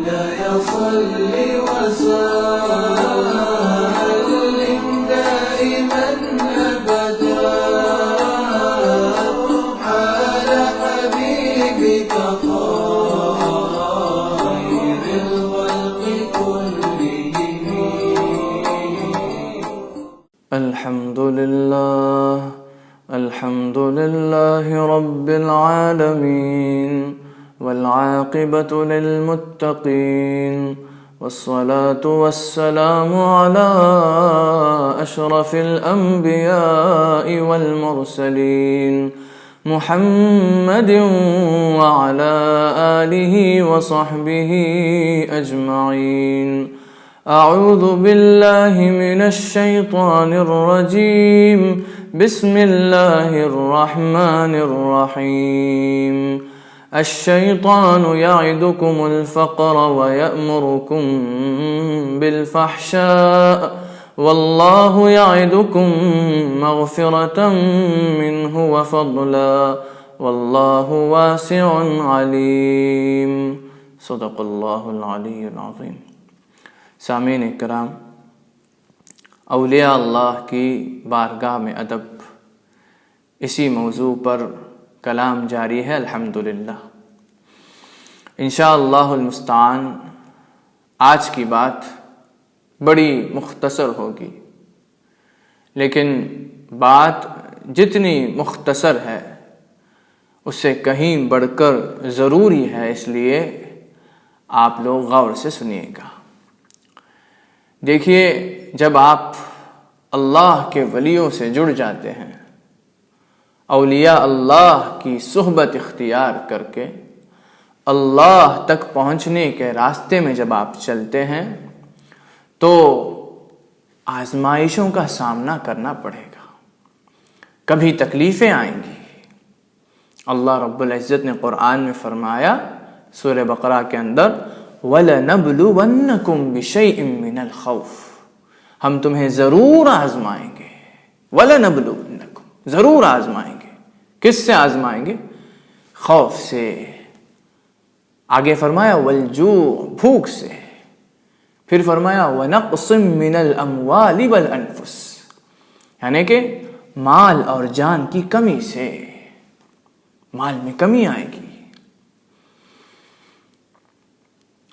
مولاي صل وسلم دائما أبدا على حبيبك خير الخلق كلهم. الحمد لله رب العالمين، والعاقبة للمتقين، والصلاة والسلام على أشرف الأنبياء والمرسلين محمد وعلى آله وصحبه أجمعين. أعوذ بالله من الشيطان الرجيم، بسم الله الرحمن الرحيم. الشيطان يعدكم الفقر ويأمركم بالفحشاء والله يعدكم مغفرة منه وفضلا والله واسع عليم. صدق الله العلي العظيم. سامعین کرام، اولیاء اللہ کی بارگاہ میں ادب، اسی موضوع پر کلام جاری ہے الحمدللہ. انشاءاللہ المستعان آج کی بات بڑی مختصر ہوگی، لیکن بات جتنی مختصر ہے اس سے کہیں بڑھ کر ضروری ہے، اس لیے آپ لوگ غور سے سنیے گا. دیکھیے، جب آپ اللہ کے ولیوں سے جڑ جاتے ہیں، اولیاء اللہ کی صحبت اختیار کر کے اللہ تک پہنچنے کے راستے میں جب آپ چلتے ہیں تو آزمائشوں کا سامنا کرنا پڑے گا، کبھی تکلیفیں آئیں گی. اللہ رب العزت نے قرآن میں فرمایا سورہ بقرہ کے اندر، وَلَنَبْلُوَنَّكُمْ بِشَيْءٍ مِّنَ الْخَوْفِ، ہم تمہیں ضرور آزمائیں گے. وَلَنَبْلُوَنَّكُمْ، ضرور آزمائیں گے. کس سے آزمائیں گے؟ خوف سے. آگے فرمایا وَالْجُوعِ، بھوک سے. پھر فرمایا وَنَقْصٍ مِّنَ الْأَمْوَالِ وَالْأَنفُسِ، یعنی کہ مال اور جان کی کمی سے، مال میں کمی آئے گی.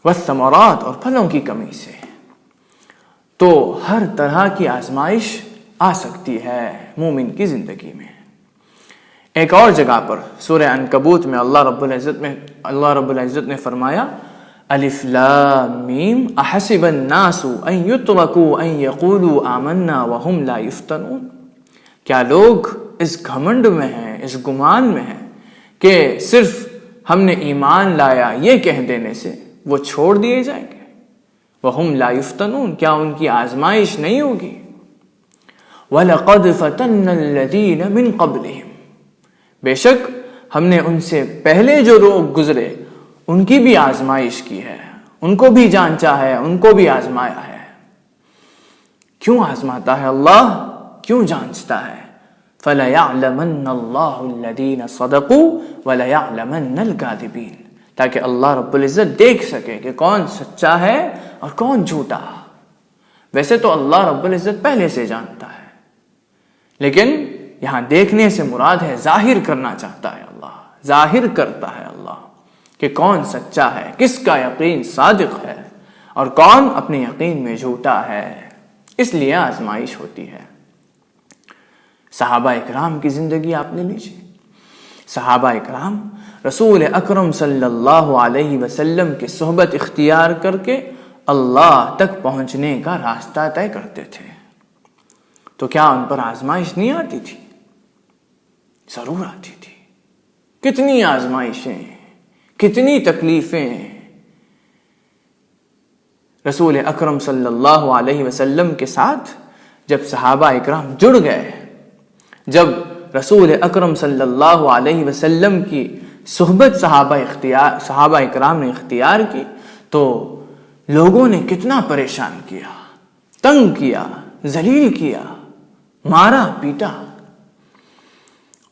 والثمرات، اور پھلوں کی کمی سے. تو ہر طرح کی آزمائش آ سکتی ہے مومن کی زندگی میں. ایک اور جگہ پر سورہ عنکبوت میں اللہ رب العزت نے فرمایا الف لام میم احسب الناس ان یترکوا ان یقولوا آمنا وهم لا یفتنون، کیا لوگ اس گھمنڈ میں ہیں، اس گمان میں ہیں کہ صرف ہم نے ایمان لایا یہ کہہ دینے سے وہ چھوڑ دیے جائیں گے؟ وَهُمْ لَا يُفْتَنُونَ، کیا ان کی آزمائش نہیں ہوگی؟ وَلَقَدْ فَتَنَّ الَّذِينَ مِنْ قَبْلِهِمْ، بے شک ہم نے ان سے پہلے جو لوگ گزرے ان کی بھی آزمائش کی ہے، ان کو بھی جانچا ہے، ان کو بھی آزمایا ہے. کیوں آزماتا ہے اللہ؟ کیوں جانچتا ہے؟ فَلَيَعْلَمَنَّ اللَّهُ الَّذِينَ صَدَقُوا وَلَيَعْلَمَنَّ الْكَاذِبِينَ، تاکہ اللہ رب العزت دیکھ سکے کہ کون سچا ہے اور کون جھوٹا. ویسے تو اللہ رب العزت پہلے سے جانتا ہے، لیکن یہاں دیکھنے سے مراد ہے ظاہر کرنا چاہتا ہے اللہ، ظاہر کرتا ہے اللہ کہ کون سچا ہے، کس کا یقین صادق ہے اور کون اپنے یقین میں جھوٹا ہے. اس لیے آزمائش ہوتی ہے. صحابہ اکرام کی زندگی آپ لے لیجیے. صحابہ اکرام رسول اکرم صلی اللہ علیہ وسلم کی صحبت اختیار کر کے اللہ تک پہنچنے کا راستہ طے کرتے تھے. تو کیا ان پر آزمائش نہیں آتی تھی؟ ضرور آتی تھی. کتنی آزمائشیں، کتنی تکلیفیں. رسول اکرم صلی اللہ علیہ وسلم کے ساتھ جب صحابہ اکرام جڑ گئے، جب رسول اکرم صلی اللہ علیہ وسلم کی صحبت صحابہ اکرام نے اختیار کی تو لوگوں نے کتنا پریشان کیا، تنگ کیا، ذلیل کیا، مارا پیٹا.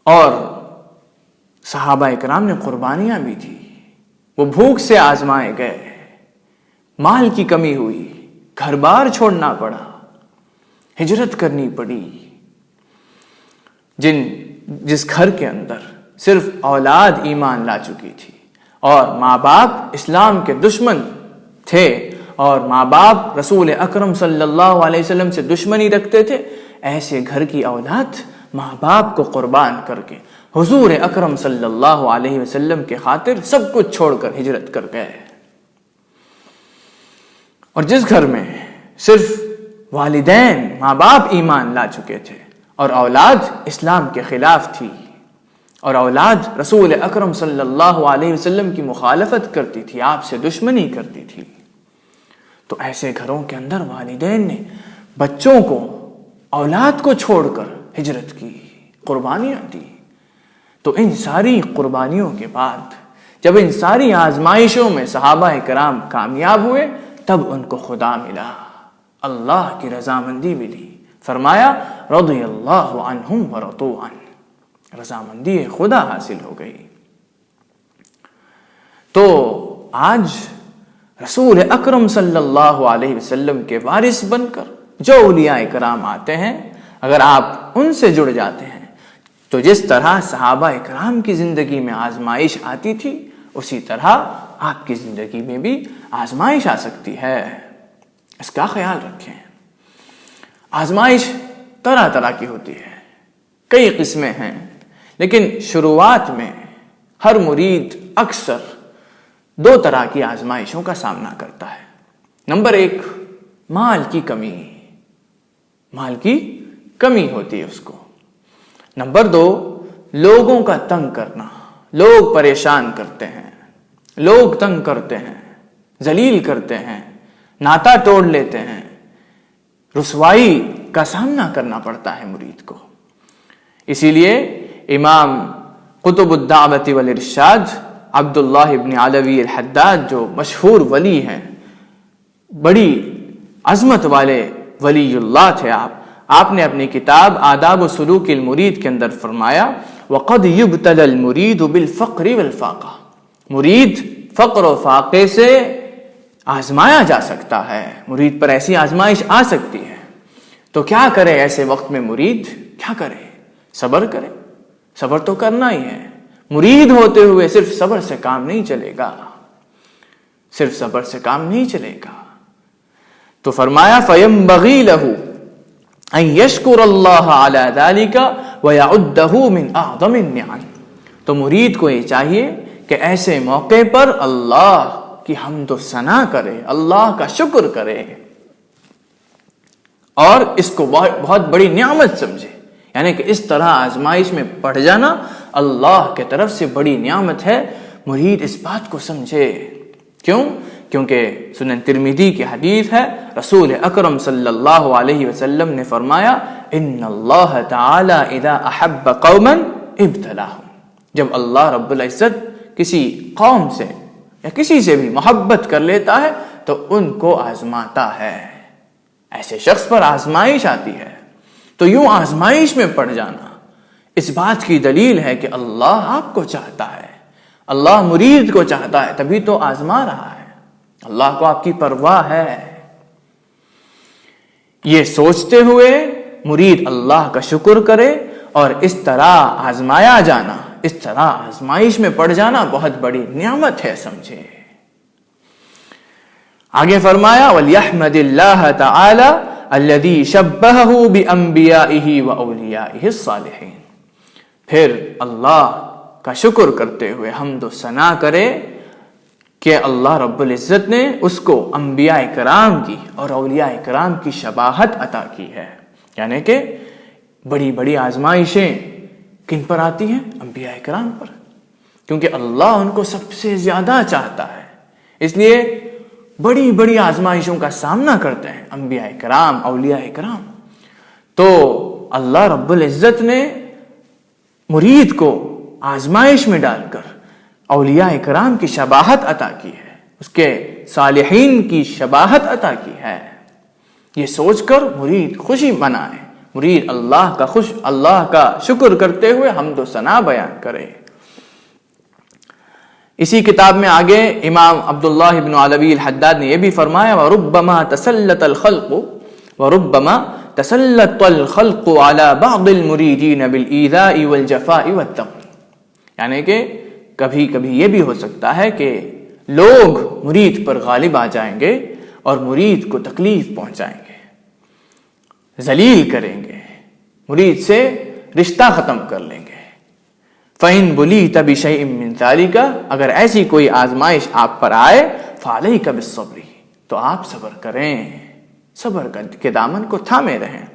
اور صحابہ اکرام نے قربانیاں بھی دی. وہ بھوک سے آزمائے گئے، مال کی کمی ہوئی، گھر بار چھوڑنا پڑا، ہجرت کرنی پڑی، جس گھر کے اندر صرف اولاد ایمان لا چکی تھی اور ماں باپ اسلام کے دشمن تھے اور ماں باپ رسول اکرم صلی اللہ علیہ وسلم سے دشمنی رکھتے تھے، ایسے گھر کی اولاد ماں باپ کو قربان کر کے حضور اکرم صلی اللہ علیہ وسلم کے خاطر سب کچھ چھوڑ کر ہجرت کر گئے۔ اور جس گھر میں صرف والدین ماں باپ ایمان لا چکے تھے اور اولاد اسلام کے خلاف تھی اور اولاد رسول اکرم صلی اللہ علیہ وسلم کی مخالفت کرتی تھی، آپ سے دشمنی کرتی تھی، تو ایسے گھروں کے اندر والدین نے بچوں کو، اولاد کو چھوڑ کر ہجرت کی، قربانیاں دی۔ تو ان ساری قربانیوں کے بعد جب ان ساری آزمائشوں میں صحابہ کرام کامیاب ہوئے، تب ان کو خدا ملا، اللہ کی رضامندی ملی۔ فرمایا رضی اللہ عنہم ورضوا عنہ، رضامندی خدا حاصل ہو گئی۔ تو آج رسول اکرم صلی اللہ علیہ وسلم کے وارث بن کر جو اولیاء کرام آتے ہیں، اگر آپ ان سے جڑ جاتے ہیں تو جس طرح صحابہ کرام کی زندگی میں آزمائش آتی تھی، اسی طرح آپ کی زندگی میں بھی آزمائش آ سکتی ہے۔ اس کا خیال رکھیں۔ آزمائش طرح طرح کی ہوتی ہے، کئی قسمیں ہیں، لیکن شروعات میں ہر مرید اکثر دو طرح کی آزمائشوں کا سامنا کرتا ہے۔ نمبر ایک، مال کی کمی، مال کی کمی ہوتی ہے اس کو۔ نمبر دو، لوگوں کا تنگ کرنا، لوگ پریشان کرتے ہیں، لوگ تنگ کرتے ہیں، ذلیل کرتے ہیں، ناتا توڑ لیتے ہیں، رسوائی کا سامنا کرنا پڑتا ہے مرید کو۔ اسی لیے امام قطب الدعوت والارشاد عبداللہ ابن علوی الحداد جو مشہور ولی ہیں، بڑی عظمت والے ولی اللہ تھے آپ نے اپنی کتاب آداب و سلوک المرید کے اندر فرمایا وَقَدْ يُبْتَلَى الْمُرِيدُ بِالْفَقْرِ وَالْفَاقَةِ، مرید فقر و فاقے سے آزمایا جا سکتا ہے، مرید پر ایسی آزمائش آ سکتی ہے۔ تو کیا کرے ایسے وقت میں مرید؟ کیا کرے؟ صبر کرے، صبر تو کرنا ہی ہے۔ مرید ہوتے ہوئے صرف صبر سے کام نہیں چلے گا، صرف صبر سے کام نہیں چلے گا۔ تو فرمایا فَيَنْبَغِي لَهُ أَن يَشْكُرَ اللَّهَ عَلَى ذَلِكَ وَيَعُدَّهُ مِنْ أَعْظَمِ النِّعَمِ، تو مرید کو یہ چاہیے کہ ایسے موقع پر اللہ کی حمد و ثنا کرے، اللہ کا شکر کرے اور اس کو بہت بڑی نعمت سمجھے، یعنی کہ اس طرح آزمائش میں پڑ جانا اللہ کے طرف سے بڑی نعمت ہے۔ مرید اس بات کو سمجھے۔ کیوں؟ کیونکہ سنن ترمذی کی حدیث ہے، رسول اکرم صلی اللہ علیہ وسلم نے فرمایا ان اللہ تعالی اذا احب قوما ابتلاهم، جب اللہ رب العزت کسی قوم سے یا کسی سے بھی محبت کر لیتا ہے تو ان کو آزماتا ہے۔ ایسے شخص پر آزمائش آتی ہے، تو یوں آزمائش میں پڑ جانا اس بات کی دلیل ہے کہ اللہ آپ کو چاہتا ہے، اللہ مرید کو چاہتا ہے، تبھی تو آزما رہا ہے، اللہ کو آپ کی پرواہ ہے۔ یہ سوچتے ہوئے مرید اللہ کا شکر کرے اور اس طرح آزمایا جانا، اس طرح آزمائش میں پڑ جانا بہت بڑی نعمت ہے، سمجھے۔ آگے فرمایا وَلْيَحْمَدِ اللَّهَ تَعَالَى الَّذِي شَبَّهَهُ بِأَنْبِيَائِهِ وَأَوْلِيَائِهِ الصَّالِحِينَ، پھر اللہ کا شکر کرتے ہوئے حمد و ثنا کرے کہ اللہ رب العزت نے اس کو انبیاء کرام کی اور اولیاء کرام کی شباہت عطا کی ہے، یعنی کہ بڑی بڑی آزمائشیں کن پر آتی ہیں؟ انبیاء کرام پر، کیونکہ اللہ ان کو سب سے زیادہ چاہتا ہے، اس لیے بڑی بڑی آزمائشوں کا سامنا کرتے ہیں انبیاء کرام، اولیاء کرام۔ تو اللہ رب العزت نے مرید کو آزمائش میں ڈال کر اولیاء کرام کی شباہت عطا کی ہے، اس کے صالحین کی شباہت عطا کی ہے۔ یہ سوچ کر مرید خوشی منائے، مرید اللہ کا شکر کرتے ہوئے حمد و ثنا بیان کرے۔ اسی کتاب میں آگے امام عبداللہ ابن علوی الحداد نے یہ بھی فرمایا وَرُبَّمَا تَسَلَّطَ الْخَلْقُ عَلَى بَعْضِ الْمُرِيدِينَ بِالْإِيذَاءِ وَالْجَفَاءِ وَالتَّمْوِيلِ، یعنی کہ کبھی کبھی یہ بھی ہو سکتا ہے کہ لوگ مرید پر غالب آ جائیں گے اور مرید کو تکلیف پہنچائیں گے، ذلیل کریں گے، مرید سے رشتہ ختم کر لیں گے۔ فَإِن بُلِيتَ بِشَيْءٍ مِّن ذَلِكَ، اگر ایسی کوئی آزمائش آپ پر آئے فَعَلَيْكَ بِالصَّبْرِ، تو آپ صبر کریں، صبر کے دامن کو تھامے رہیں۔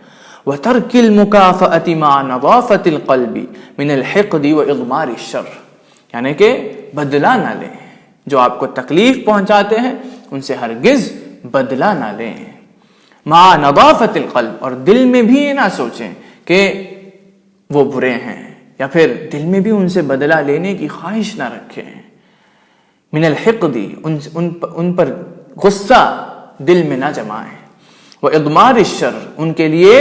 وَتَرْكِ الْمُكَافَأَةِ مَعَ نَظَافَةِ الْقَلْبِ مِنَ الْحِقْدِ وَإِضْمَارِ الشَّرِّ، یعنی کہ بدلہ نہ لیں، جو آپ کو تکلیف پہنچاتے ہیں ان سے ہرگز بدلہ نہ لیں۔ مَعَ نَظَافَةِ الْقَلْبِ، اور دل میں بھی یہ نہ سوچیں کہ وہ برے ہیں، یا پھر دل میں بھی ان سے بدلہ لینے کی خواہش نہ رکھیں۔ من الحقد، ان پر غصہ دل میں نہ جمائیں۔ وإضمار الشر، ان کے لیے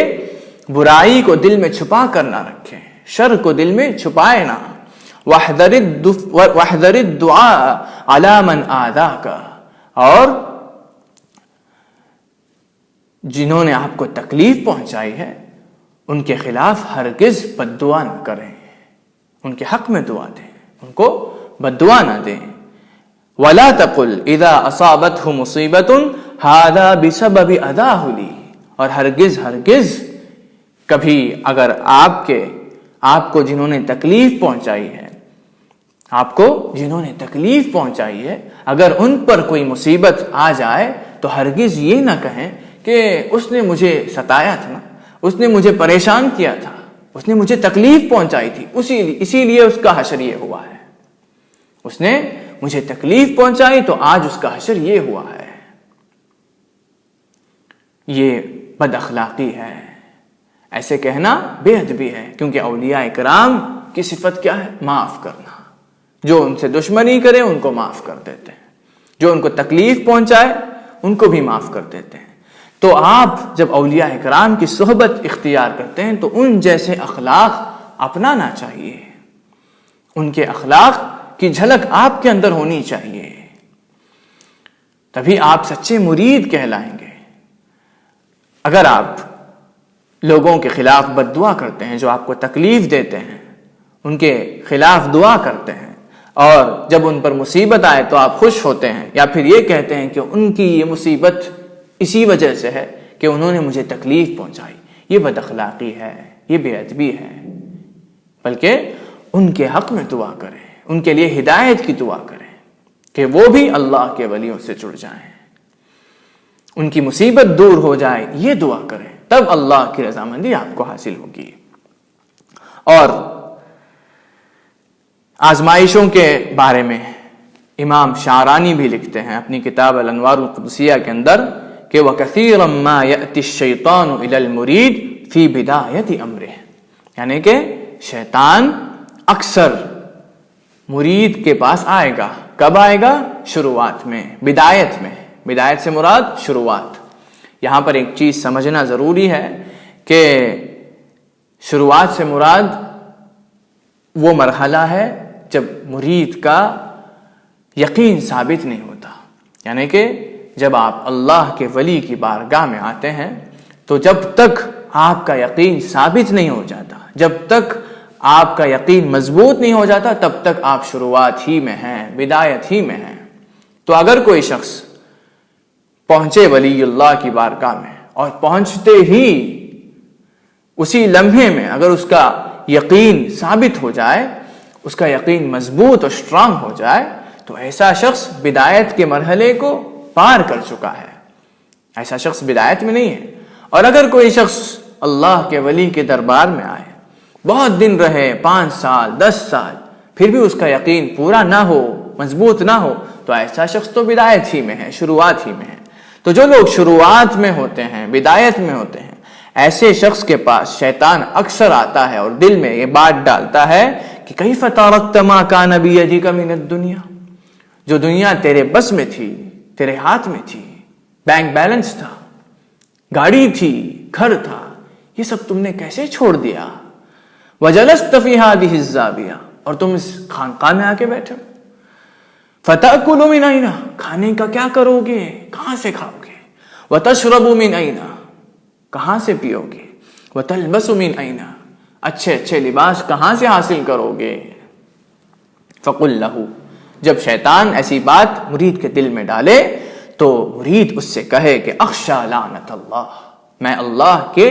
برائی کو دل میں چھپا کر نہ رکھیں، شر کو دل میں چھپائے نہ۔ واحذر الدعاء على من آذاك، اور جنہوں نے آپ کو تکلیف پہنچائی ہے ان کے خلاف ہرگز بد دعا نہ کریں، ان کے حق میں دعا دیں، ان کو بد دعا نہ دیں۔ وَلَا تَقُلْ إِذَا أَصَابَتْهُ مُصِيبَةٌ هَذَا بِسَبَبِ أَذَاهُ لِي، اور ہرگز کبھی اگر آپ کو جنہوں نے تکلیف پہنچائی ہے، آپ کو جنہوں نے تکلیف پہنچائی ہے، اگر ان پر کوئی مصیبت آ جائے تو ہرگز یہ نہ کہیں کہ اس نے مجھے ستایا تھا، اس نے مجھے پریشان کیا تھا، اس نے مجھے تکلیف پہنچائی تھی، اسی لیے اس کا حشر یہ ہوا ہے، اس نے مجھے تکلیف پہنچائی تو آج اس کا حشر یہ ہوا ہے۔ یہ بد اخلاقی ہے، ایسے کہنا بے ادبی ہے، کیونکہ اولیاء کرام کی صفت کیا ہے؟ معاف کرنا۔ جو ان سے دشمنی کرے ان کو معاف کر دیتے ہیں، جو ان کو تکلیف پہنچائے ان کو بھی معاف کر دیتے ہیں۔ تو آپ جب اولیاء کرام کی صحبت اختیار کرتے ہیں تو ان جیسے اخلاق اپنانا چاہیے، ان کے اخلاق کی جھلک آپ کے اندر ہونی چاہیے، تبھی آپ سچے مرید کہلائیں گے۔ اگر آپ لوگوں کے خلاف بد دعا کرتے ہیں، جو آپ کو تکلیف دیتے ہیں، ان کے خلاف دعا کرتے ہیں، اور جب ان پر مصیبت آئے تو آپ خوش ہوتے ہیں، یا پھر یہ کہتے ہیں کہ ان کی یہ مصیبت اسی وجہ سے ہے کہ انہوں نے مجھے تکلیف پہنچائی، یہ بد اخلاقی ہے، یہ بے ادبی ہے۔ بلکہ ان کے حق میں دعا کریں، ان کے لیے ہدایت کی دعا کریں کہ وہ بھی اللہ کے ولیوں سے جڑ جائیں، ان کی مصیبت دور ہو جائے، یہ دعا کریں، تب اللہ کی رضامندی آپ کو حاصل ہوگی۔ اور آزمائشوں کے بارے میں امام شعرانی بھی لکھتے ہیں اپنی کتاب الانوار القدسیہ کے اندر کہ وَكَثِيرًا مَا يَأْتِ الشَّيْطَانُ إِلَى الْمُرِيدِ فِي بِدَایَةِ أَمْرِهِ، یعنی کہ شیطان اکثر مرید کے پاس آئے گا، کب آئے گا؟ شروعات میں، بدایت میں۔ بدایت سے مراد شروعات۔ یہاں پر ایک چیز سمجھنا ضروری ہے کہ شروعات سے مراد وہ مرحلہ ہے جب مرید کا یقین ثابت نہیں ہوتا، یعنی کہ جب آپ اللہ کے ولی کی بارگاہ میں آتے ہیں تو جب تک آپ کا یقین ثابت نہیں ہو جاتا، جب تک آپ کا یقین مضبوط نہیں ہو جاتا، تب تک آپ شروعات ہی میں ہیں، بدایت ہی میں ہیں۔ تو اگر کوئی شخص پہنچے ولی اللہ کی بارگاہ میں اور پہنچتے ہی اسی لمحے میں اگر اس کا یقین ثابت ہو جائے، اس کا یقین مضبوط اور اسٹرانگ ہو جائے، تو ایسا شخص بدایت کے مرحلے کو پار کر چکا ہے، ایسا شخص بدایت میں نہیں ہے۔ اور اگر کوئی شخص اللہ کے ولی کے دربار میں آئے، بہت دن رہے، 5 سال 10 سال، پھر بھی اس کا یقین پورا نہ ہو، مضبوط نہ ہو، تو ایسا شخص تو بدایت ہی میں ہے، شروعات ہی میں ہے۔ تو جو لوگ شروعات میں ہوتے ہیں، بدایت میں ہوتے ہیں، ایسے شخص کے پاس شیطان اکثر آتا ہے اور دل میں یہ بات ڈالتا ہے کہ کیف ترکت ما کان بیدک من الدنیا، جو دنیا تیرے بس میں تھی، تیرے ہاتھ میں تھی، بینک بیلنس تھا، گاڑی تھی، گھر تھا، یہ سب تم نے کیسے چھوڑ دیا؟ وجلست فی ہذہ الزاویہ، اور تم اس خانقاہ میں آ کے بیٹھے، فتأکلوا من اینا، کھانے کا کیا کرو گے، کہاں سے کھاؤ گے، وتشربوا من اینا، کہاں سے پیو گے، وتلبسوا من اینا، اچھے اچھے لباس کہاں سے حاصل کرو گے۔ فقل لہ، جب شیطان ایسی بات مرید کے دل میں ڈالے تو مرید اس سے کہے کہ اخشا لعنت اللہ، میں اللہ کے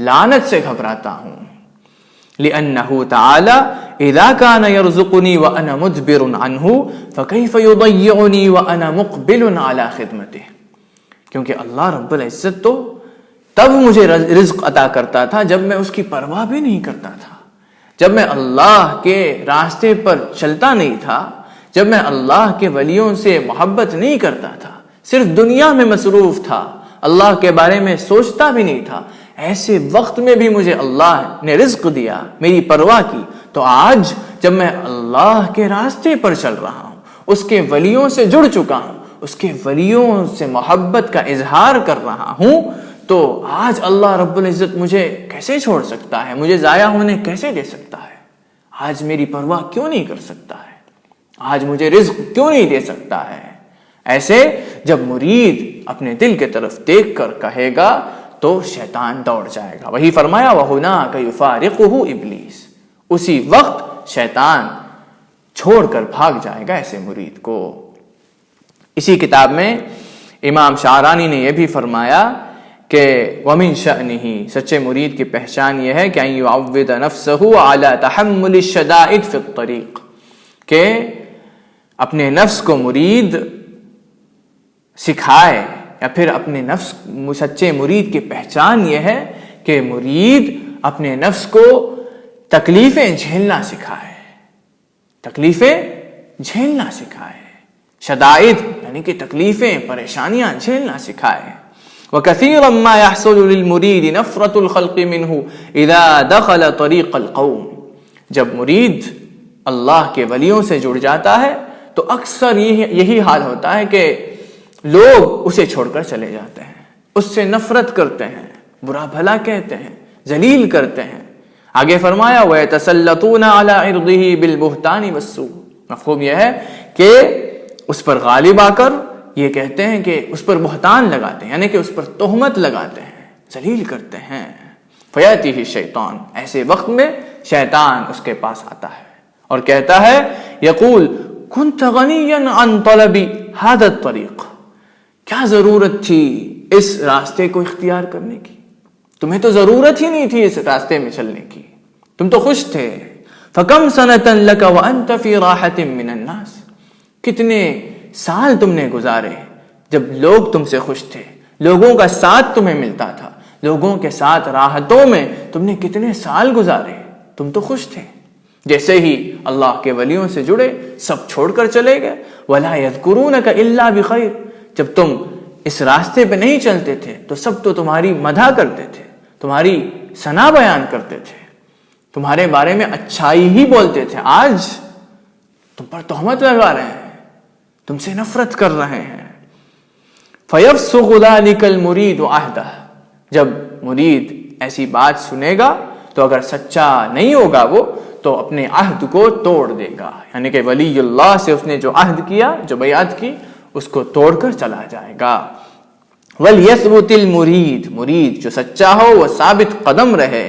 لعنت سے گھبراتا ہوں، لأنه تعالی اذا كان يرزقني وانا مدبر عنه فكيف يضيعني وانا مقبل على خدمته، کیونکہ اللہ رب العزت تو تب مجھے رزق عطا کرتا تھا جب میں اس کی پرواہ بھی نہیں کرتا تھا، جب میں اللہ کے راستے پر چلتا نہیں تھا، جب میں اللہ کے ولیوں سے محبت نہیں کرتا تھا، صرف دنیا میں مصروف تھا، اللہ کے بارے میں سوچتا بھی نہیں تھا، ایسے وقت میں بھی مجھے اللہ نے رزق دیا، میری پرواہ کی۔ تو آج جب میں اللہ کے راستے پر چل رہا ہوں، اس کے ولیوں سے جڑ چکا ہوں، اس کے ولیوں سے محبت کا اظہار کر رہا ہوں، تو آج اللہ رب العزت مجھے کیسے چھوڑ سکتا ہے، مجھے ضائع ہونے کیسے دے سکتا ہے، آج میری پرواہ کیوں نہیں کر سکتا ہے، آج مجھے رزق کیوں نہیں دے سکتا ہے۔ ایسے جب مرید اپنے دل کے طرف دیکھ کر کہے گا تو شیطان دوڑ جائے گا۔ وہی فرمایا وَهُنَاكَ يُفَارِقُهُ ابلیس، اسی وقت شیطان چھوڑ کر بھاگ جائے گا ایسے مرید کو۔ اسی کتاب میں امام شعرانی نے یہ بھی فرمایا کہ وَمِن شَأْنِهِ، سچے مرید کی پہچان یہ ہے کہ أَن يُعَوِّدَ نَفْسَهُ عَلَى تَحَمُّلِ الشَّدَائِدِ فِي الطَّرِيقِ، کہ اپنے نفس کو مرید سکھائے، یا پھر اپنے نفس، سچے مرید کی پہچان یہ ہے کہ مرید اپنے نفس کو تکلیفیں جھیلنا سکھائے، تکلیفیں جھیلنا سکھائے، شدائد یعنی کہ تکلیفیں، پریشانیاں جھیلنا سکھائے۔ وَكَثِيرًا مَا يَحْصُلُ لِلْمُرِيدِ نَفْرَةُ الْخَلْقِ مِنْهُ إِذَا دَخَلَ طَرِيقَ الْقَوْمِ، جب مرید اللہ کے ولیوں سے جڑ جاتا ہے تو اکثر یہی حال ہوتا ہے کہ لوگ اسے چھوڑ کر چلے جاتے ہیں، اس سے نفرت کرتے ہیں، برا بھلا کہتے ہیں، ذلیل کرتے ہیں۔ آگے فرمایا وَيَتَسَلَّطُونَ عَلَىٰ عِرْضِهِ بِالْبُهْتَانِ وَالسُّوءِ، مفہوم یہ ہے کہ اس پر غالب آ کر یہ کہتے ہیں کہ اس پر بہتان لگاتے ہیں، یعنی کہ اس پر تہمت لگاتے ہیں، ذلیل کرتے ہیں۔ فَيَأْتِيهِ الشَّيْطَانُ، ایسے وقت میں شیطان اس کے پاس آتا ہے اور کہتا ہے یقول كنت غنيا عن طلب هذا الطريق، کیا ضرورت تھی اس راستے کو اختیار کرنے کی، تمہیں تو ضرورت ہی نہیں تھی اس راستے میں چلنے کی، تم تو خوش تھے۔ فَكَمْ سَنَةً لَكَ وَأَنْتَ فِي رَاحَةٍ مِّنَ النَّاسِ، کتنے سال تم نے گزارے جب لوگ تم سے خوش تھے، لوگوں کا ساتھ تمہیں ملتا تھا، لوگوں کے ساتھ راحتوں میں تم نے کتنے سال گزارے، تم تو خوش تھے۔ جیسے ہی اللہ کے ولیوں سے جڑے سب چھوڑ کر چلے گئے۔ وَلَا يَذْكُرُونَكَ إِلَّا بِخَيْرٍ، جب تم اس راستے پہ نہیں چلتے تھے تو سب تو تمہاری مدح کرتے تھے، تمہاری ثنا بیان کرتے تھے، تمہارے بارے میں اچھائی ہی بولتے تھے، آج تم پر تہمت لگا رہے ہیں، تم سے نفرت کر رہے ہیں۔ فَيَفْسُغُ ذَلِكَ الْمُرِيدُ عَهْدَهُ، جب مرید ایسی بات سنے گا تو اگر سچا نہیں ہوگا وہ تو اپنے عہد کو توڑ دے گا، یعنی کہ ولی اللہ سے اس نے جو عہد کیا، جو بیعت کی، اس کو توڑ کر چلا جائے گا۔ وَلْيَثْبُتِ الْمُرِيدُ، مرید جو سچا ہو وہ ثابت قدم رہے،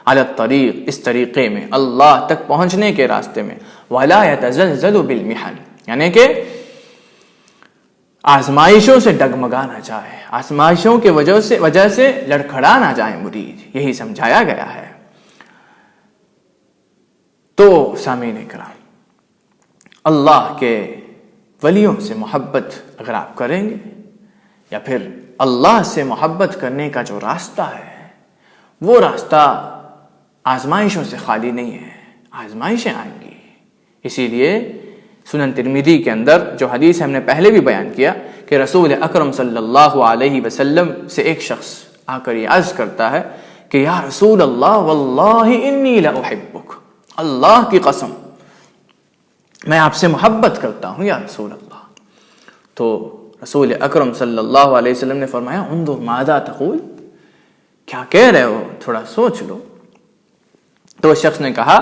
علی الطریق، اس طریقے میں، اللہ تک پہنچنے کے راستے میں، وَلَا يَتَزَلْزَلُ بِالْمِحَنِ، یعنی کہ آزمائشوں سے ڈگمگا نہ جائے، آزمائشوں کے وجہ سے لڑکھڑا نہ جائے مرید، یہی سمجھایا گیا ہے۔ تو سامعین کرام، اللہ کے ولیوں سے محبت اگر آپ کریں گے، یا پھر اللہ سے محبت کرنے کا جو راستہ ہے وہ راستہ آزمائشوں سے خالی نہیں ہے، آزمائشیں آئیں گی۔ اسی لیے سنن ترمذی کے اندر جو حدیث ہم نے پہلے بھی بیان کیا کہ رسول اکرم صلی اللہ علیہ وسلم سے ایک شخص آ کر یہ عرض کرتا ہے کہ یا رسول اللہ واللہ انی لاحبک، اللہ کی قسم میں آپ سے محبت کرتا ہوں یا رسول اللہ۔ تو رسول اکرم صلی اللہ علیہ وسلم نے فرمایا انظر ماذا تقول، کیا کہہ رہے ہو، تھوڑا سوچ لو۔ تو اس شخص نے کہا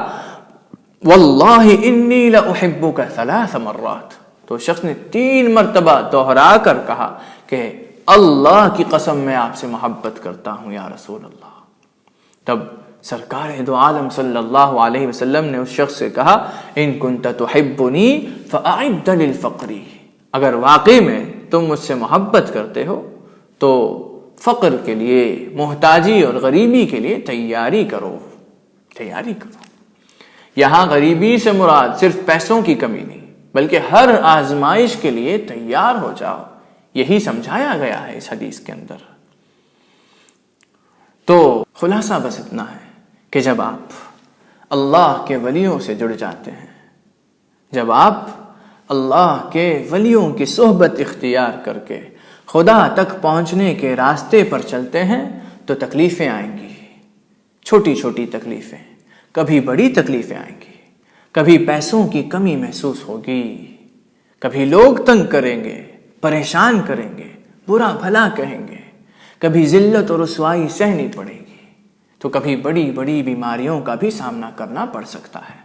واللہ انی لاحبک 3 مرات، تو شخص نے 3 مرتبہ دوہرا کر کہا کہ اللہ کی قسم میں آپ سے محبت کرتا ہوں یا رسول اللہ۔ تب سرکار دو عالم صلی اللہ علیہ وسلم نے اس شخص سے کہا ان کنت تحبنی فاعد للفقر، اگر واقعی میں تم مجھ سے محبت کرتے ہو تو فقر کے لیے، محتاجی اور غریبی کے لیے تیاری کرو۔ یہاں غریبی سے مراد صرف پیسوں کی کمی نہیں بلکہ ہر آزمائش کے لیے تیار ہو جاؤ، یہی سمجھایا گیا ہے اس حدیث کے اندر۔ تو خلاصہ بس اتنا ہے کہ جب آپ اللہ کے ولیوں سے جڑ جاتے ہیں، جب آپ اللہ کے ولیوں کی صحبت اختیار کر کے خدا تک پہنچنے کے راستے پر چلتے ہیں تو تکلیفیں آئیں گی، چھوٹی چھوٹی تکلیفیں، کبھی بڑی تکلیفیں آئیں گی، کبھی پیسوں کی کمی محسوس ہوگی، کبھی لوگ تنگ کریں گے، پریشان کریں گے، برا بھلا کہیں گے، کبھی ذلت اور رسوائی سہنی پڑے گی، تو کبھی بڑی بڑی بیماریوں کا بھی سامنا کرنا پڑ سکتا ہے۔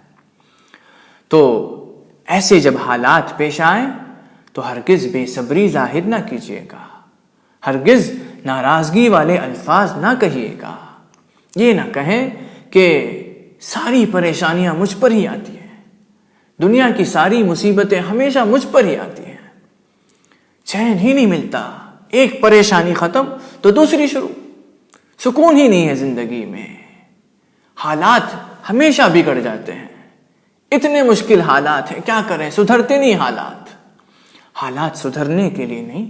تو ایسے جب حالات پیش آئیں تو ہرگز بے صبری ظاہر نہ کیجیے گا، ہرگز ناراضگی والے الفاظ نہ کہیے گا، یہ نہ کہیں کہ ساری پریشانیاں مجھ پر ہی آتی ہیں، دنیا کی ساری مصیبتیں ہمیشہ مجھ پر ہی آتی ہیں، چین ہی نہیں ملتا، ایک پریشانی ختم تو دوسری شروع، سکون ہی نہیں ہے زندگی میں، حالات ہمیشہ بگڑ جاتے ہیں، اتنے مشکل حالات ہیں، کیا کریں، سدھرتے نہیں حالات سدھرنے کے لیے نہیں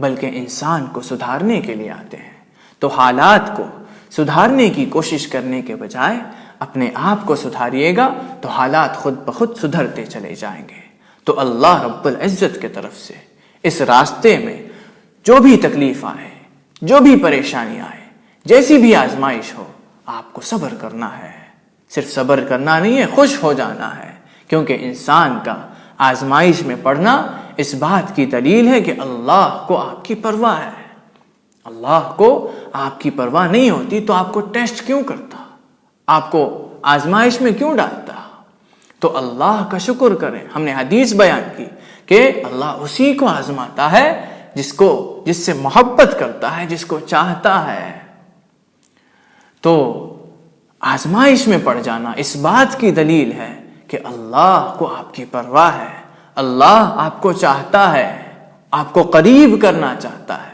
بلکہ انسان کو سدھارنے کے لیے آتے ہیں۔ تو حالات کو سدھارنے کی کوشش کرنے کے بجائے اپنے آپ کو سدھاریے گا تو حالات خود بخود سدھرتے چلے جائیں گے۔ تو اللہ رب العزت کے طرف سے اس راستے میں جو بھی تکلیف آئے، جو بھی پریشانی آئے، جیسی بھی آزمائش ہو، آپ کو صبر کرنا ہے، صرف صبر کرنا نہیں ہے، خوش ہو جانا ہے، کیونکہ انسان کا آزمائش میں پڑنا اس بات کی دلیل ہے کہ اللہ کو آپ کی پرواہ ہے۔ اللہ کو آپ کی پرواہ نہیں ہوتی تو آپ کو ٹیسٹ کیوں کرتا، آپ کو آزمائش میں کیوں ڈالتا؟ تو اللہ کا شکر کریں۔ ہم نے حدیث بیان کی کہ اللہ اسی کو آزماتا ہے جس سے محبت کرتا ہے، جس کو چاہتا ہے۔ تو آزمائش میں پڑ جانا اس بات کی دلیل ہے کہ اللہ کو آپ کی پرواہ ہے، اللہ آپ کو چاہتا ہے، آپ کو قریب کرنا چاہتا ہے،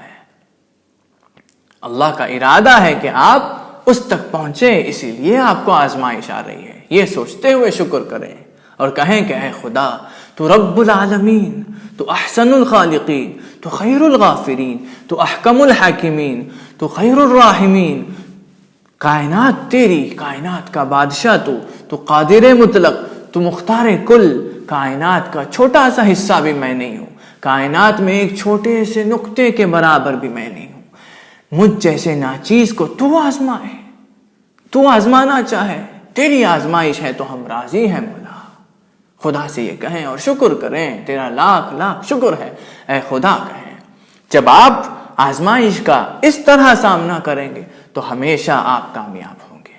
اللہ کا ارادہ ہے کہ آپ اس تک پہنچے، اسی لیے آپ کو آزمائش آ رہی ہے۔ یہ سوچتے ہوئے شکر کریں اور کہیں کہ اے خدا، تو رب العالمین، تو احسن الخالقین، تو خیر الغافرین، تو احکم الحاکمین، تو خیر الراحمین، کائنات تیری، کائنات کا بادشاہ تو قادر مطلق، تو مختار کل، کائنات کا چھوٹا سا حصہ بھی میں نہیں ہوں، کائنات میں ایک چھوٹے سے نقطے کے برابر بھی میں نہیں ہوں، مجھ جیسے ناچیز کو تو آزمائے، تو آزمانا چاہے، تیری آزمائش ہے تو ہم راضی ہیں مولا۔ خدا سے یہ کہیں اور شکر کریں، تیرا لاکھ لاکھ شکر ہے اے خدا کہیں۔ جب آپ آزمائش کا اس طرح سامنا کریں گے تو ہمیشہ آپ کامیاب ہوں گے،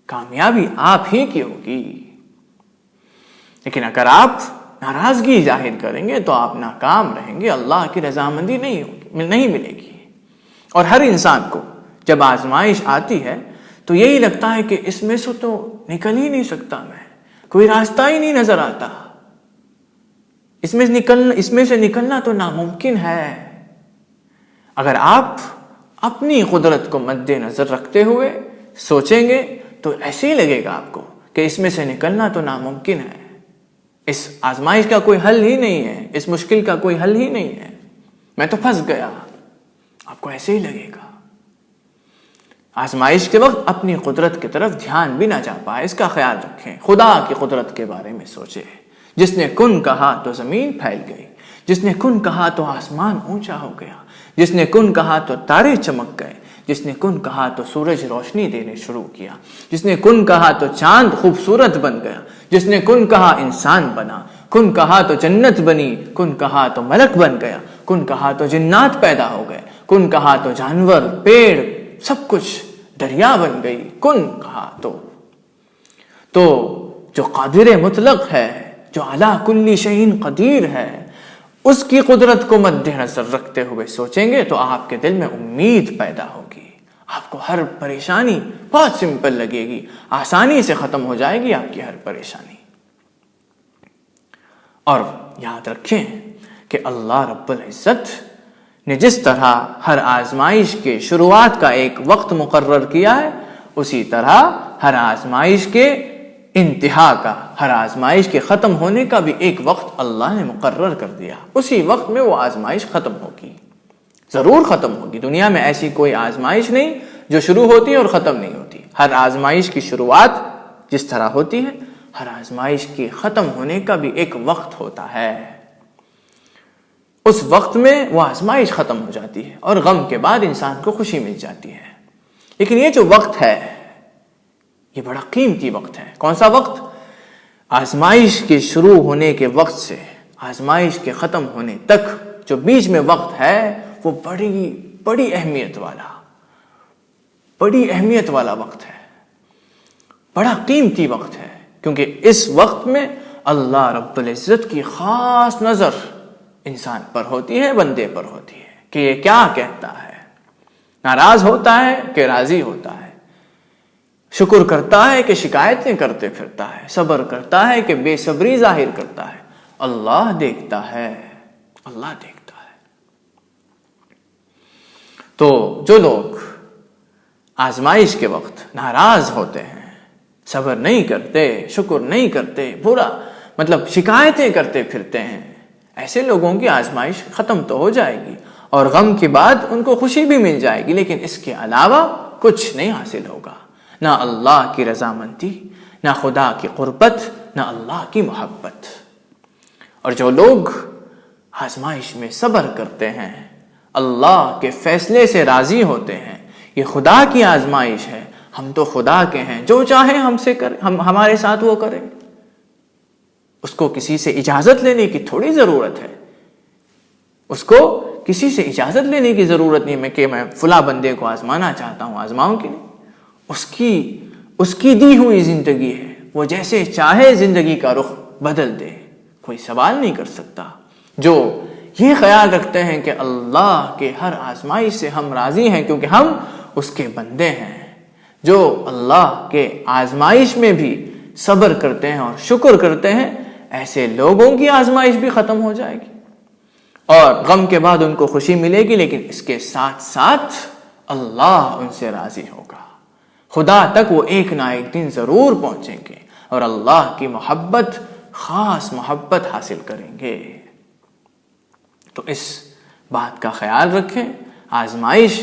کامیابی آپ ہی کی ہوگی۔ لیکن اگر آپ ناراضگی ظاہر کریں گے تو آپ ناکام رہیں گے، اللہ کی رضامندی نہیں ملے گی۔ اور ہر انسان کو جب آزمائش آتی ہے تو یہی لگتا ہے کہ اس میں سے تو نکل ہی نہیں سکتا، میں کوئی راستہ ہی نہیں نظر آتا، اس میں سے نکلنا تو ناممکن ہے۔ اگر آپ اپنی قدرت کو مد نظر رکھتے ہوئے سوچیں گے تو ایسے ہی لگے گا آپ کو کہ اس میں سے نکلنا تو ناممکن ہے، اس آزمائش کا کوئی حل ہی نہیں ہے، اس مشکل کا کوئی حل ہی نہیں ہے، میں تو پھنس گیا، آپ کو ایسے ہی لگے گا۔ آزمائش کے وقت اپنی قدرت کی طرف دھیان بھی نہ جا پائے، اس کا خیال رکھیں، خدا کی قدرت کے بارے میں سوچیں۔ جس نے کن کہا تو زمین پھیل گئی، جس نے کن کہا تو آسمان اونچا ہو گیا، جس نے کن کہا تو تارے چمک گئے، جس نے کن کہا تو سورج روشنی دینے شروع کیا، جس نے کن کہا تو چاند خوبصورت بن گیا، جس نے کن کہا انسان بنا، کن کہا تو جنت بنی، کن کہا تو ملک بن گیا، کن کہا تو جنات پیدا ہو گئے، کن کہا تو جانور، پیڑ، سب کچھ دریا بن گئی، کن کہا تو جو قادر مطلق ہے، جو علی کل شیء قدیر ہے، اس کی قدرت کو مد نظر رکھتے ہوئے سوچیں گے تو آپ کے دل میں امید پیدا ہوگی، آپ کو ہر پریشانی بہت سمپل لگے گی، آسانی سے ختم ہو جائے گی آپ کی ہر پریشانی۔ اور یاد رکھیں کہ اللہ رب العزت نے جس طرح ہر آزمائش کے شروعات کا ایک وقت مقرر کیا ہے، اسی طرح ہر آزمائش کے انتہا کا، ہر آزمائش کے ختم ہونے کا بھی ایک وقت اللہ نے مقرر کر دیا۔ اسی وقت میں وہ آزمائش ختم ہوگی، ضرور ختم ہوگی۔ دنیا میں ایسی کوئی آزمائش نہیں جو شروع ہوتی ہے اور ختم نہیں ہوتی۔ ہر آزمائش کی شروعات جس طرح ہوتی ہے، ہر آزمائش کے ختم ہونے کا بھی ایک وقت ہوتا ہے۔ اس وقت میں وہ آزمائش ختم ہو جاتی ہے اور غم کے بعد انسان کو خوشی مل جاتی ہے۔ لیکن یہ جو وقت ہے، یہ بڑا قیمتی وقت ہے۔ کون سا وقت؟ آزمائش کے شروع ہونے کے وقت سے آزمائش کے ختم ہونے تک جو بیچ میں وقت ہے، وہ بڑی اہمیت والا وقت ہے، بڑا قیمتی وقت ہے، کیونکہ اس وقت میں اللہ رب العزت کی خاص نظر انسان پر ہوتی ہے، بندے پر ہوتی ہے کہ یہ کیا کہتا ہے، ناراض ہوتا ہے کہ راضی ہوتا ہے، شکر کرتا ہے کہ شکایتیں کرتے پھرتا ہے، صبر کرتا ہے کہ بے صبری ظاہر کرتا ہے۔ اللہ دیکھتا ہے، اللہ دیکھتا ہے۔ تو جو لوگ آزمائش کے وقت ناراض ہوتے ہیں، صبر نہیں کرتے، شکر نہیں کرتے، شکایتیں کرتے پھرتے ہیں، ایسے لوگوں کی آزمائش ختم تو ہو جائے گی اور غم کے بعد ان کو خوشی بھی مل جائے گی، لیکن اس کے علاوہ کچھ نہیں حاصل ہوگا، نہ اللہ کی رضامندی، نہ خدا کی قربت، نہ اللہ کی محبت۔ اور جو لوگ آزمائش میں صبر کرتے ہیں، اللہ کے فیصلے سے راضی ہوتے ہیں، یہ خدا کی آزمائش ہے، ہم تو خدا کے ہیں، جو چاہے ہم سے کرے، ہمارے ساتھ وہ کرے، اس کو کسی سے اجازت لینے کی تھوڑی ضرورت ہے، اس کو کسی سے اجازت لینے کی ضرورت نہیں کہ میں فلاں بندے کو آزمانا چاہتا ہوں، آزماؤں کہ نہیں، اس کی دی ہوئی زندگی ہے، وہ جیسے چاہے زندگی کا رخ بدل دے، کوئی سوال نہیں کر سکتا۔ جو یہ خیال رکھتے ہیں کہ اللہ کے ہر آزمائش سے ہم راضی ہیں کیونکہ ہم اس کے بندے ہیں، جو اللہ کے آزمائش میں بھی صبر کرتے ہیں اور شکر کرتے ہیں، ایسے لوگوں کی آزمائش بھی ختم ہو جائے گی اور غم کے بعد ان کو خوشی ملے گی، لیکن اس کے ساتھ ساتھ اللہ ان سے راضی ہوگا، خدا تک وہ ایک نہ ایک دن ضرور پہنچیں گے اور اللہ کی محبت، خاص محبت حاصل کریں گے۔ تو اس بات کا خیال رکھیں، آزمائش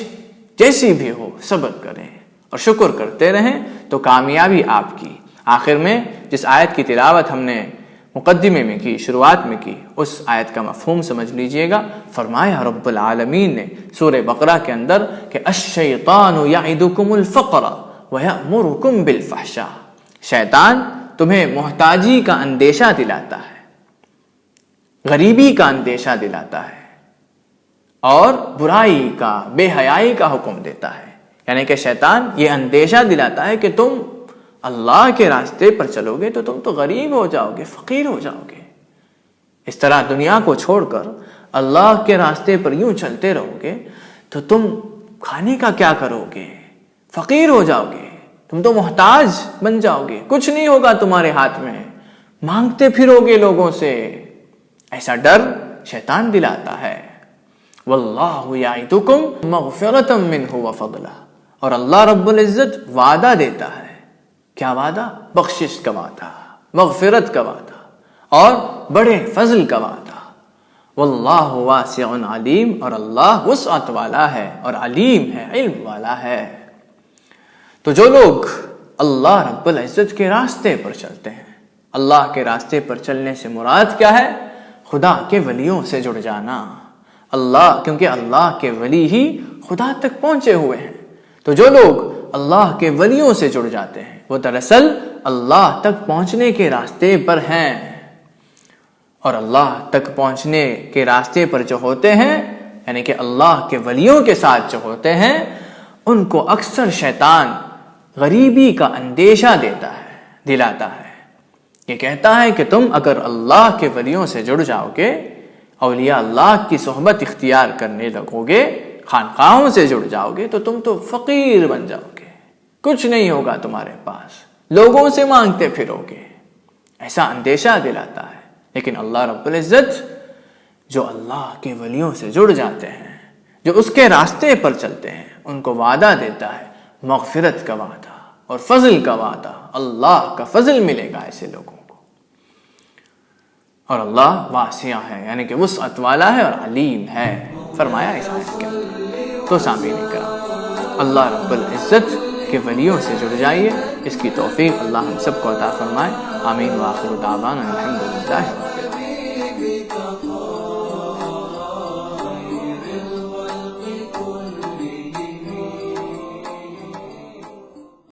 جیسی بھی ہو صبر کریں اور شکر کرتے رہیں تو کامیابی آپ کی۔ آخر میں جس آیت کی تلاوت ہم نے مقدمے میں کی، شروعات میں کی، اس آیت کا مفہوم سمجھ لیجئے گا۔ فرمایا رب العالمین نے سورہ بقرہ کے اندر کہ الشیطان یعدکم الفقر ویأمرکم بالفحشاء، شیطان تمہیں محتاجی کا اندیشہ دلاتا ہے، غریبی کا اندیشہ دلاتا ہے اور برائی کا، بے حیائی کا حکم دیتا ہے۔ یعنی کہ شیطان یہ اندیشہ دلاتا ہے کہ تم اللہ کے راستے پر چلو گے تو تم تو غریب ہو جاؤ گے، فقیر ہو جاؤ گے۔ اس طرح دنیا کو چھوڑ کر اللہ کے راستے پر یوں چلتے رہو گے تو تم کھانے کا کیا کرو گے؟ فقیر ہو جاؤ گے، تم تو محتاج بن جاؤ گے، کچھ نہیں ہوگا تمہارے ہاتھ میں، مانگتے پھرو گے لوگوں سے۔ ایسا ڈر شیطان دلاتا ہے۔ واللہ یعدکم مغفرۃ منہ وفضلا، اور اللہ رب العزت وعدہ دیتا ہے۔ کیا وعدہ؟ بخشش کا وعدہ، مغفرت کا وعدہ اور بڑے فضل کا وعدہ۔ واللہ واسع علیم، اور اللہ وسعت والا ہے اور علیم ہے، علم والا ہے۔ تو جو لوگ اللہ رب العزت کے راستے پر چلتے ہیں، اللہ کے راستے پر چلنے سے مراد کیا ہے؟ خدا کے ولیوں سے جڑ جانا۔ کیونکہ اللہ کے ولی ہی خدا تک پہنچے ہوئے ہیں۔ تو جو لوگ اللہ کے ولیوں سے جڑ جاتے ہیں وہ دراصل اللہ تک پہنچنے کے راستے پر ہیں، اور اللہ تک پہنچنے کے راستے پر جو ہوتے ہیں، یعنی کہ اللہ کے ولیوں کے ساتھ جو ہوتے ہیں، ان کو اکثر شیطان غریبی کا اندیشہ دلاتا ہے۔ یہ کہتا ہے کہ تم اگر اللہ کے ولیوں سے جڑ جاؤ گے اولیاء اللہ کی صحبت اختیار کرنے لگو گے، خانقاہوں سے جڑ جاؤ گے، تو تم تو فقیر بن جاؤ گے، کچھ نہیں ہوگا تمہارے پاس، لوگوں سے مانگتے پھرو گے، ایسا اندیشہ دلاتا ہے۔ لیکن اللہ رب العزت جو اللہ کے ولیوں سے جڑ جاتے ہیں، جو اس کے راستے پر چلتے ہیں، ان کو وعدہ دیتا ہے مغفرت کا وعدہ اور فضل کا وعدہ، اللہ کا فضل ملے گا ایسے لوگوں کو۔ اور اللہ واسع ہے، یعنی کہ وسعت والا ہے اور علیم ہے، فرمایا اس آیت کے اندر۔ تو سامعین کرام، اللہ رب العزت کے ولیوں سے جڑ جائیے، اس کی توفیق اللہ ہم سب کو عطا فرمائے۔ آمین وآخر دعوانا الحمدللہ رب العالمین۔